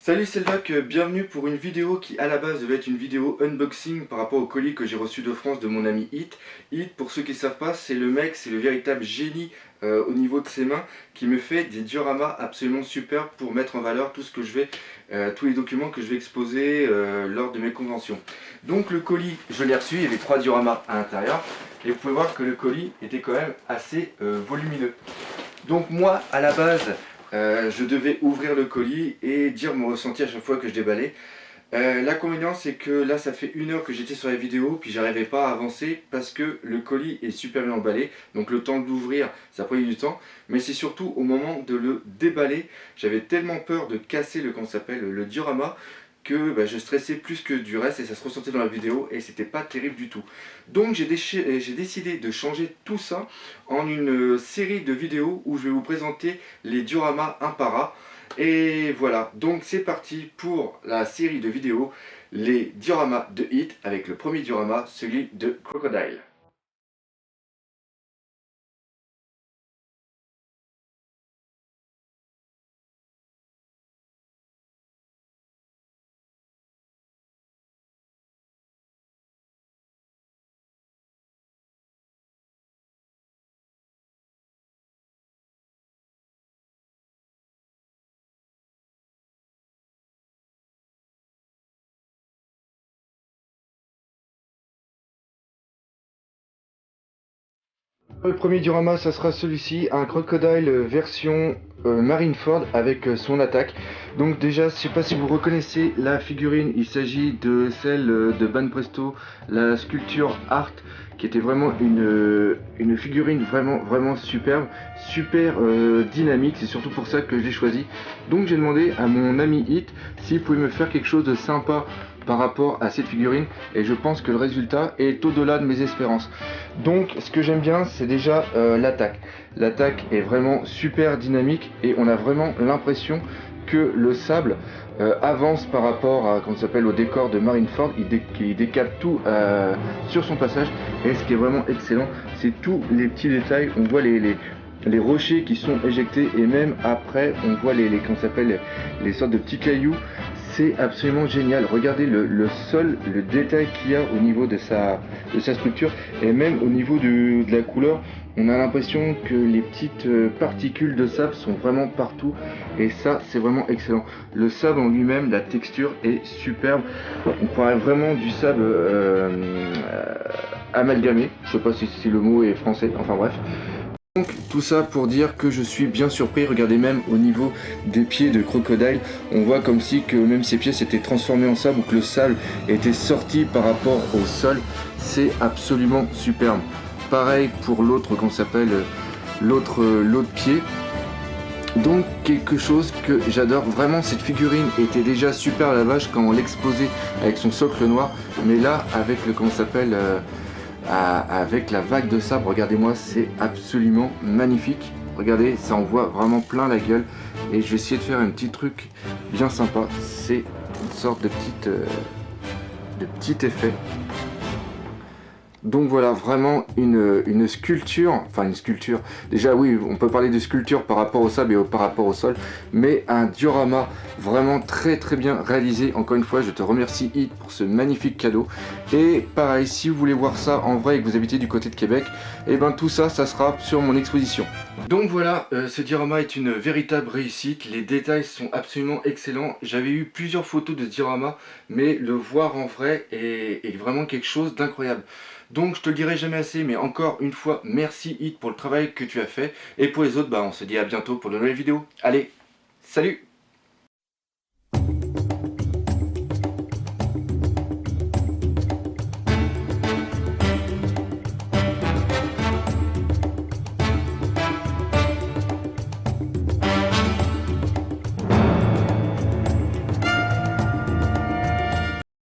Salut, c'est le Doc, bienvenue pour une vidéo qui à la base devait être une vidéo unboxing par rapport au colis que j'ai reçu de France de mon ami Hit. Hit, pour ceux qui ne savent pas, c'est le mec, c'est le véritable génie au niveau de ses mains qui me fait des dioramas absolument super pour mettre en valeur tout ce que je vais, tous les documents que je vais exposer lors de mes conventions. Donc le colis, je l'ai reçu, il y avait 3 dioramas à l'intérieur et vous pouvez voir que le colis était quand même assez volumineux. Donc moi, à la base, je devais ouvrir le colis et dire mon ressenti à chaque fois que je déballais. L'inconvénient, c'est que là ça fait 1 heure que j'étais sur la vidéo puis j'arrivais pas à avancer parce que le colis est super bien emballé, donc le temps de l'ouvrir ça prenait du temps, mais c'est surtout au moment de le déballer, j'avais tellement peur de casser le diorama que je stressais plus que du reste et ça se ressentait dans la vidéo et c'était pas terrible du tout. Donc j'ai décidé de changer tout ça en une série de vidéos où je vais vous présenter les dioramas un par un. Et voilà, donc c'est parti pour la série de vidéos, les dioramas de Hit, avec le premier diorama, celui de Crocodile. Le premier diorama, ça sera celui-ci, un Crocodile version Marineford avec son attaque. Donc déjà, je ne sais pas si vous reconnaissez la figurine, il s'agit de celle de Banpresto, la sculpture Art, qui était vraiment une figurine vraiment superbe, super dynamique, c'est surtout pour ça que je l'ai choisi. Donc j'ai demandé à mon ami Hit s'il pouvait me faire quelque chose de sympa par rapport à cette figurine et je pense que le résultat est au-delà de mes espérances. Donc ce que j'aime bien, c'est déjà l'attaque. L'attaque est vraiment super dynamique et on a vraiment l'impression que le sable avance par rapport à, comment ça s'appelle, au décor de Marineford. Il décale tout sur son passage et ce qui est vraiment excellent, c'est tous les petits détails. On voit les rochers qui sont éjectés et même après on voit comment ça s'appelle, les sortes de petits cailloux. C'est absolument génial. Regardez le sol, le détail qu'il y a au niveau de sa structure et même au niveau de la couleur. On a l'impression que les petites particules de sable sont vraiment partout et ça c'est vraiment excellent. Le sable en lui-même, la texture est superbe. On croirait vraiment du sable amalgamé. Je sais pas si le mot est français, enfin bref. Donc tout ça pour dire que je suis bien surpris. Regardez, même au niveau des pieds de Crocodile, on voit comme si que même ses pieds s'étaient transformés en sable ou que le sable était sorti par rapport au sol. C'est absolument superbe. Pareil pour l'autre, qu'on s'appelle l'autre pied. Donc quelque chose que j'adore vraiment. Cette figurine était déjà super à la vache quand on l'exposait avec son socle noir, mais là avec le, comment s'appelle, avec la vague de sable, regardez-moi, c'est absolument magnifique. Regardez, ça envoie vraiment plein la gueule et je vais essayer de faire un petit truc bien sympa. C'est une sorte de petit effet. Donc voilà, vraiment une sculpture, enfin une sculpture, déjà oui, on peut parler de sculpture par rapport au sable et par rapport au sol, mais un diorama vraiment très bien réalisé. Encore une fois, je te remercie Hit pour ce magnifique cadeau. Et pareil, si vous voulez voir ça en vrai et que vous habitez du côté de Québec, et ben tout ça, ça sera sur mon exposition. Donc voilà, ce diorama est une véritable réussite, les détails sont absolument excellents. J'avais eu plusieurs photos de ce diorama, mais le voir en vrai est vraiment quelque chose d'incroyable. Donc je te le dirai jamais assez, mais encore une fois, merci Hit pour le travail que tu as fait. Et pour les autres, on se dit à bientôt pour de nouvelles vidéos. Allez, salut!